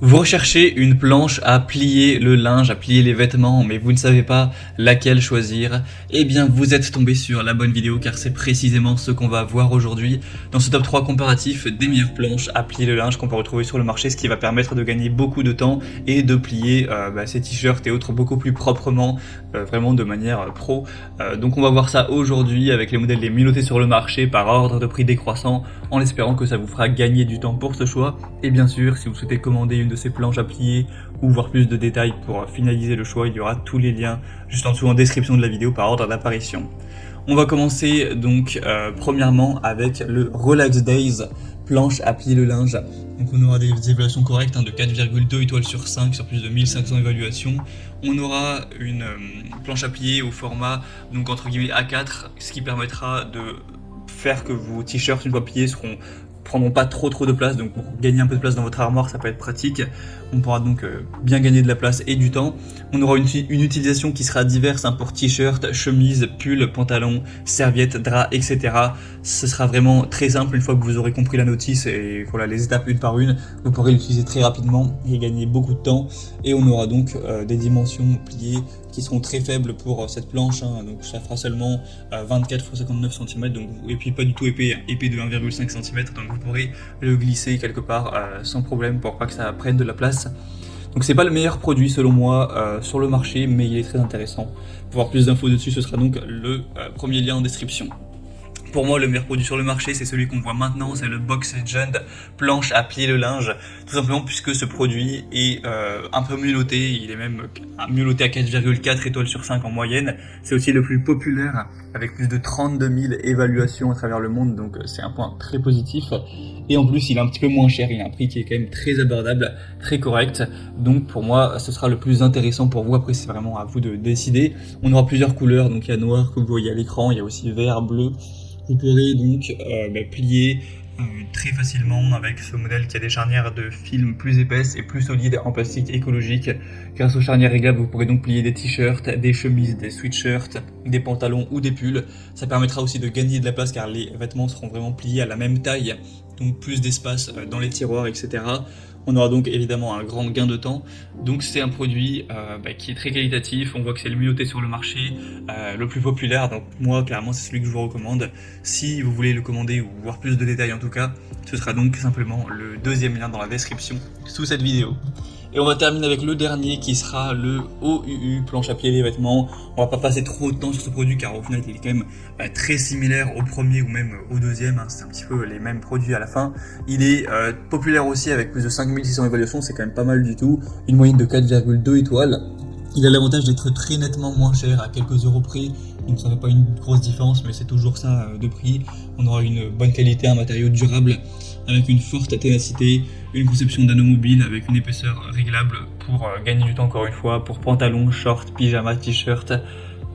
Vous recherchez une planche à plier le linge, à plier les vêtements, mais vous ne savez pas laquelle choisir. Eh bien, vous êtes tombé sur la bonne vidéo car c'est précisément ce qu'on va voir aujourd'hui dans ce top 3 comparatif des meilleures planches à plier le linge qu'on peut retrouver sur le marché, ce qui va permettre de gagner beaucoup de temps et de plier ces t-shirts et autres beaucoup plus proprement, vraiment de manière pro. Donc on va voir ça aujourd'hui avec les modèles les mieux notés sur le marché par ordre de prix décroissant, en espérant que ça vous fera gagner du temps pour ce choix. Et bien sûr, si vous souhaitez commander une de ces planches à plier ou voir plus de détails pour finaliser le choix, il y aura tous les liens juste en dessous en description de la vidéo par ordre d'apparition. On va commencer donc premièrement avec le Relax Days planche à plier le linge. Donc on aura des évaluations correctes de 4,2 étoiles sur 5 sur plus de 1500 évaluations. On aura une planche à plier au format donc entre guillemets A4, ce qui permettra de faire que vos t-shirts une fois pliés prendront pas trop de place, donc pour gagner un peu de place dans votre armoire ça peut être pratique. On pourra donc bien gagner de la place et du temps. On aura une utilisation qui sera diverse pour t-shirt, chemise, pull, pantalon, serviette, drap, etc. Ce sera vraiment très simple une fois que vous aurez compris la notice et voilà les étapes une par une. Vous pourrez l'utiliser très rapidement et gagner beaucoup de temps. Et on aura donc des dimensions pliées qui seront très faibles pour cette planche, donc ça fera seulement 24 x 59 cm, donc, et puis pas du tout épais de 1,5 cm, donc vous pourrez le glisser quelque part sans problème pour pas que ça prenne de la place. Donc c'est pas le meilleur produit selon moi sur le marché, mais il est très intéressant. Pour avoir plus d'infos dessus, ce sera donc le premier lien en description. Pour moi, le meilleur produit sur le marché, c'est celui qu'on voit maintenant, c'est le Box Legend planche à plier le linge. Tout simplement puisque ce produit est un peu mieux noté, il est même mieux noté à 4,4 étoiles sur 5 en moyenne. C'est aussi le plus populaire, avec plus de 32 000 évaluations à travers le monde, donc c'est un point très positif. Et en plus, il est un petit peu moins cher, il a un prix qui est quand même très abordable, très correct. Donc pour moi, ce sera le plus intéressant pour vous. Après, c'est vraiment à vous de décider. On aura plusieurs couleurs, donc il y a noir, comme vous voyez à l'écran, il y a aussi vert, bleu. Vous pourrez donc plier très facilement avec ce modèle qui a des charnières de film plus épaisses et plus solides en plastique écologique. Grâce aux charnières réglables, vous pourrez donc plier des t-shirts, des chemises, des sweatshirts, des pantalons ou des pulls. Ça permettra aussi de gagner de la place car les vêtements seront vraiment pliés à la même taille, donc plus d'espace dans les tiroirs, etc. On aura donc évidemment un grand gain de temps. Donc c'est un produit qui est très qualitatif. On voit que c'est le mieux noté sur le marché, le plus populaire. Donc moi clairement c'est celui que je vous recommande. Si vous voulez le commander ou voir plus de détails en tout cas, ce sera donc simplement le deuxième lien dans la description sous cette vidéo. Et on va terminer avec le dernier qui sera le OUU, planche à plier les vêtements. On va pas passer trop de temps sur ce produit car au final il est quand même très similaire au premier ou même au deuxième, c'est un petit peu les mêmes produits à la fin. Il est populaire aussi avec plus de 5600 évaluations, c'est quand même pas mal du tout, une moyenne de 4,2 étoiles. Il a l'avantage d'être très nettement moins cher, à quelques euros près, donc ça ne fait pas une grosse différence, mais c'est toujours ça de prix. On aura une bonne qualité, un matériau durable, avec une forte ténacité, une conception d'anneau mobile avec une épaisseur réglable pour gagner du temps encore une fois, pour pantalons, shorts, pyjamas, t-shirts,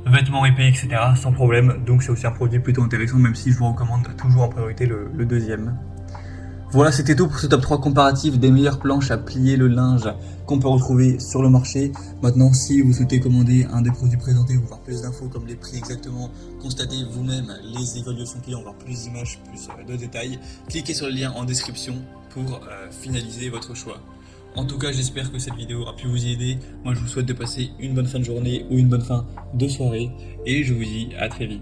vêtements épais, etc. sans problème. Donc c'est aussi un produit plutôt intéressant, même si je vous recommande toujours en priorité le deuxième. Voilà, c'était tout pour ce top 3 comparatif des meilleures planches à plier le linge qu'on peut retrouver sur le marché. Maintenant, si vous souhaitez commander un des produits présentés ou voir plus d'infos comme les prix exactement, constatez vous-même les évaluations clients, voir plus d'images, plus de détails, cliquez sur le lien en description pour finaliser votre choix. En tout cas, j'espère que cette vidéo aura pu vous y aider. Moi, je vous souhaite de passer une bonne fin de journée ou une bonne fin de soirée et je vous dis à très vite.